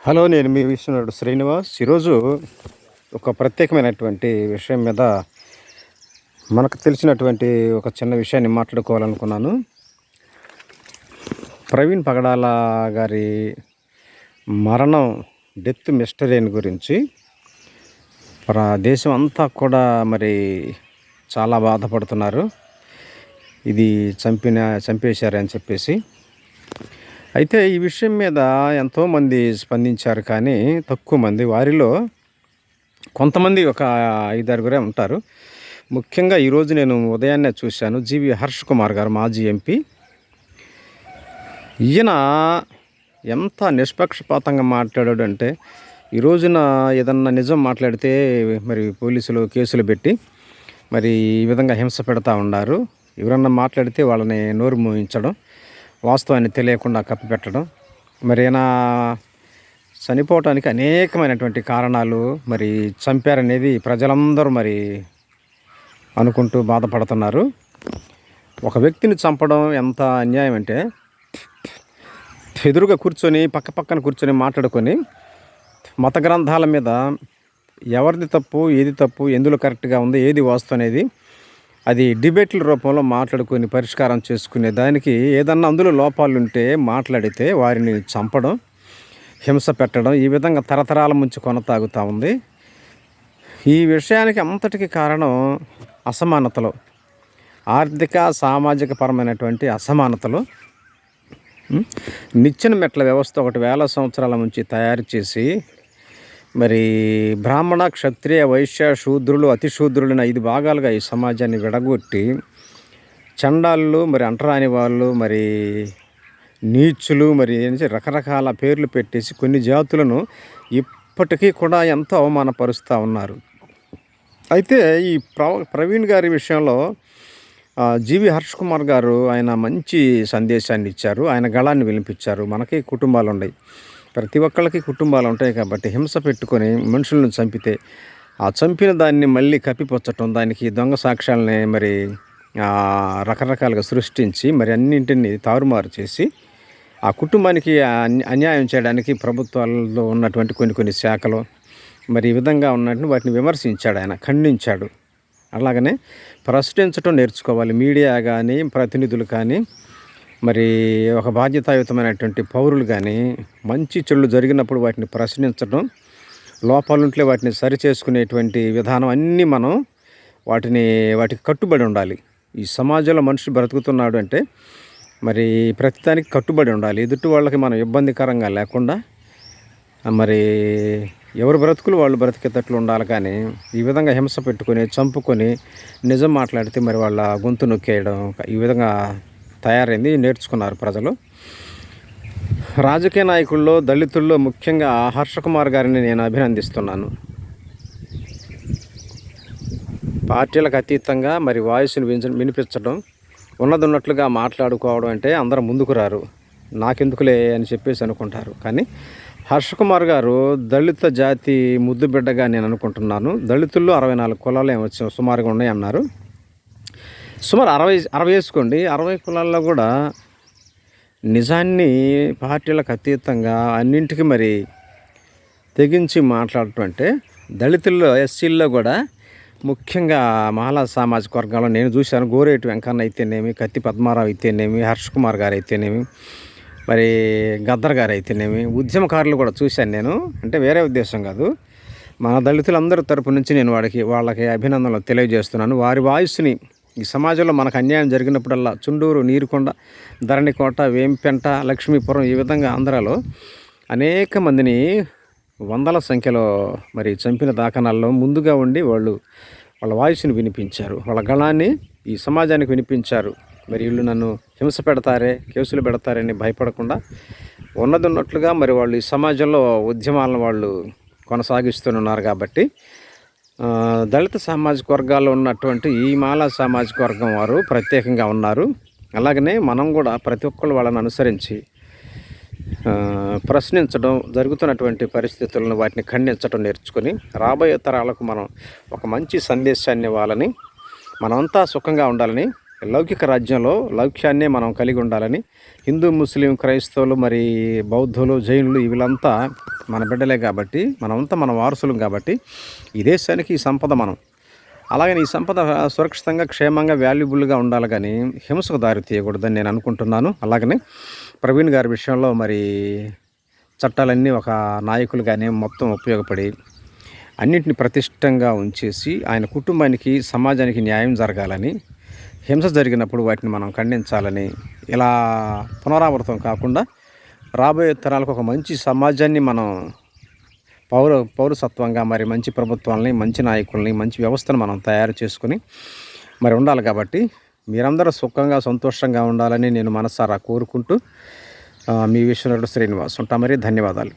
Hello, నేను మీ విశ్వనాథుడు శ్రీనివాస్. ఈరోజు ఒక ప్రత్యేకమైనటువంటి విషయం మీద మనకు తెలిసినటువంటి ఒక చిన్న విషయాన్ని మాట్లాడుకోవాలనుకున్నాను. ప్రవీణ్ పగడాల గారి మరణం, డెత్ మిస్టరీని గురించి దేశం అంతా కూడా చాలా బాధపడుతున్నారు. ఇది చంపేశారని చెప్పేసి. అయితే ఈ విషయం మీద ఎంతోమంది స్పందించారు, కానీ తక్కువ మంది. వారిలో కొంతమంది ఒక 5-6 ఉంటారు. ముఖ్యంగా ఈరోజు నేను ఉదయాన్నే చూశాను. జీవి హర్ష్ కుమార్ గారు, మాజీ ఎంపీ. ఈయన ఎంత నిష్పక్షపాతంగా మాట్లాడాడు అంటే, ఈ రోజున ఏదన్నా నిజం మాట్లాడితే పోలీసులు కేసులు పెట్టి ఈ విధంగా హింస పెడతా ఉన్నారు. ఎవరన్నా మాట్లాడితే వాళ్ళని నోరు మూయించడం, వాస్తవాన్ని తెలియకుండా కప్పిపెట్టడం. ఈయన చనిపోవటానికి అనేకమైనటువంటి కారణాలు, చంపారనేది ప్రజలందరూ అనుకుంటూ బాధపడుతున్నారు. ఒక వ్యక్తిని చంపడం ఎంత అన్యాయం అంటే, ఎదురుగా కూర్చొని పక్కన కూర్చొని మాట్లాడుకొని మత గ్రంథాల మీద ఎవరిది తప్పు, ఏది తప్పు, ఎందులో కరెక్ట్గా ఉంది, ఏది వాస్తవం అనేది అది డిబేట్ల రూపంలో మాట్లాడుకొని పరిష్కారం చేసుకునే దానికి ఏదన్నా అందులో లోపాలుంటే మాట్లాడితే వారిని చంపడం, హింస పెట్టడం, ఈ విధంగా తరతరాల నుంచి కొనసాగుతూ ఉంది. ఈ విషయానికి అంతటికి కారణం అసమానతలు, ఆర్థిక సామాజిక పరమైనటువంటి అసమానతలు. నిచ్చెన మెట్ల వ్యవస్థ 1000 సంవత్సరాల నుంచి తయారు చేసి బ్రాహ్మణ, క్షత్రియ, వైశ్య, శూద్రులు, అతిశూద్రులని 5 భాగాలుగా ఈ సమాజాన్ని విడగొట్టి చండాళ్ళు, అంటరాని వాళ్ళు, నీచులు, రకరకాల పేర్లు పెట్టేసి కొన్ని జాతులను ఇప్పటికీ కూడా ఎంతో అవమానపరుస్తూ ఉన్నారు. అయితే ఈ ప్రవీణ్ గారి విషయంలో జీవి హర్ష్ కుమార్ గారు ఆయన మంచి సందేశాన్ని ఇచ్చారు. ఆయన గళాన్ని వినిపించారు. మనకి కుటుంబాలు ఉన్నాయి, ప్రతి ఒక్కళ్ళకి కుటుంబాలు ఉంటాయి. కాబట్టి హింస పెట్టుకొని మనుషులను చంపితే ఆ చంపిన దాన్ని మళ్ళీ కప్పిపుచ్చటం, దానికి దొంగ సాక్ష్యాలని రకరకాలుగా సృష్టించి అన్నింటినీ తారుమారు చేసి ఆ కుటుంబానికి అన్యాయం చేయడానికి ప్రభుత్వాల్లో ఉన్నటువంటి కొన్ని శాఖలు ఈ విధంగా ఉన్నట్టు వాటిని విమర్శించాడు, ఆయన ఖండించాడు. అలాగనే ప్రశ్నించడం నేర్చుకోవాలి. మీడియా కానీ, ప్రతినిధులు కానీ, ఒక బాధ్యతాయుతమైనటువంటి పౌరులు కానీ మంచి చెడులు జరిగినప్పుడు వాటిని ప్రశ్నించడం, లోపాలుంటే వాటిని సరిచేసుకునేటువంటి విధానం అన్నీ మనం వాటికి కట్టుబడి ఉండాలి. ఈ సమాజంలో మనిషి బ్రతుకుతున్నాడు అంటే ప్రతిదానికి కట్టుబడి ఉండాలి. ఎదుటి వాళ్ళకి మనం ఇబ్బందికరంగా లేకుండా ఎవరు బ్రతుకులు వాళ్ళు బ్రతికేటట్లు ఉండాలి. కానీ ఈ విధంగా హింస పెట్టుకొని చంపుకొని నిజం మాట్లాడితే వాళ్ళ గొంతు నొక్కేయడం ఈ విధంగా తయారైంది. నేర్చుకున్నారు ప్రజలు. రాజకీయ నాయకుల్లో, దళితుల్లో ముఖ్యంగా హర్ష కుమార్ గారిని నేను అభినందిస్తున్నాను. పార్టీలకు అతీతంగా వాయిస్ని వినిపించడం, ఉన్నట్లుగా మాట్లాడుకోవడం అంటే అందరూ ముందుకు రారు. నాకెందుకులే అని చెప్పేసి అనుకుంటారు. కానీ హర్ష కుమార్ గారు దళిత జాతి ముద్దు బిడ్డగా నేను అనుకుంటున్నాను. దళితుల్లో 64 కులాలు ఏమొచ్చు సుమారుగా ఉన్నాయి అన్నారు. సుమారు 60 వేసుకోండి. 60 కులాల్లో కూడా నిజాన్ని పార్టీలకు అతీతంగా అన్నింటికి తెగించి మాట్లాడటం అంటే, దళితుల్లో, ఎస్సీల్లో కూడా ముఖ్యంగా మహిళా సామాజిక వర్గాల్లో నేను చూశాను. గోరేటి వెంకన్న అయితేనేమి, కత్తి పద్మారావు అయితేనేమి, హర్ష్ కుమార్ గారు అయితేనేమి, గద్దర్ గారు అయితేనేమి, ఉద్యమకారులు కూడా చూశాను నేను. అంటే వేరే ఉద్దేశం కాదు, మన దళితులందరి తరపు నుంచి నేను వాళ్ళకి అభినందనలు తెలియజేస్తున్నాను. వారి వాయిస్ని ఈ సమాజంలో మనకు అన్యాయం జరిగినప్పుడల్లా చుండూరు, నీరుకొండ, ధరణికోట, వేంపెంట, లక్ష్మీపురం, ఈ విధంగా ఆంధ్రాలో అనేక మందిని వందల సంఖ్యలో చంపిన దాఖనాల్లో ముందుగా ఉండి వాళ్ళ వాయిస్ని వినిపించారు, వాళ్ళ గళాన్ని ఈ సమాజానికి వినిపించారు. వీళ్ళు నన్ను హింస పెడతారే, కేసులు పెడతారని భయపడకుండా ఉన్నట్లుగా వాళ్ళు ఈ సమాజంలో ఉద్యమాలను వాళ్ళు కొనసాగిస్తున్నారు. కాబట్టి దళిత సామాజిక వర్గాల్లో ఉన్నటువంటి ఈ మాలా సామాజిక వర్గం వారు ప్రత్యేకంగా ఉన్నారు. అలాగనే మనం కూడా ప్రతి ఒక్కళ్ళు వాళ్ళని అనుసరించి ప్రశ్నించడం, జరుగుతున్నటువంటి పరిస్థితులను వాటిని ఖండించడం నేర్చుకొని రాబోయే తరాలకు మనం ఒక మంచి సందేశాన్ని ఇవ్వాలని, మనమంతా సుఖంగా ఉండాలని, లౌకిక రాజ్యంలో లౌక్యాన్నే మనం కలిగి ఉండాలని హిందూ, ముస్లిం, క్రైస్తవులు, బౌద్ధులు, జైనులు వీళ్ళంతా మన బిడ్డలే కాబట్టి, మనమంతా మన వారసులం కాబట్టి ఈ దేశానికి ఈ సంపద మనం. అలాగని ఈ సంపద సురక్షితంగా, క్షేమంగా, వాల్యుబుల్గా ఉండాలి కానీ హింసకు దారి తీయకూడదని నేను అనుకుంటున్నాను. అలాగనే ప్రవీణ్ గారి విషయంలో మరి చట్టాలన్నీ ఒక నాయకులుగానే మొత్తం ఉపయోగపడి అన్నింటిని ప్రతిష్టంగా ఉంచేసి ఆయన కుటుంబానికి, సమాజానికి న్యాయం జరగాలని, హింస జరిగినప్పుడు వాటిని మనం ఖండించాలని, ఇలా పునరావృతం కాకుండా రాబోయే తరాలకు ఒక మంచి సమాజాన్ని మనం పౌరసత్వంగా మరి మంచి ప్రభుత్వాలని, మంచి నాయకుల్ని, మంచి వ్యవస్థను మనం తయారు చేసుకుని మరి ఉండాలి. కాబట్టి మీరందరూ సుఖంగా, సంతోషంగా ఉండాలని నేను మనసారా కోరుకుంటూ మీ విశ్వనరుడు శ్రీనివాస్ ఉంటా. మరి ధన్యవాదాలు.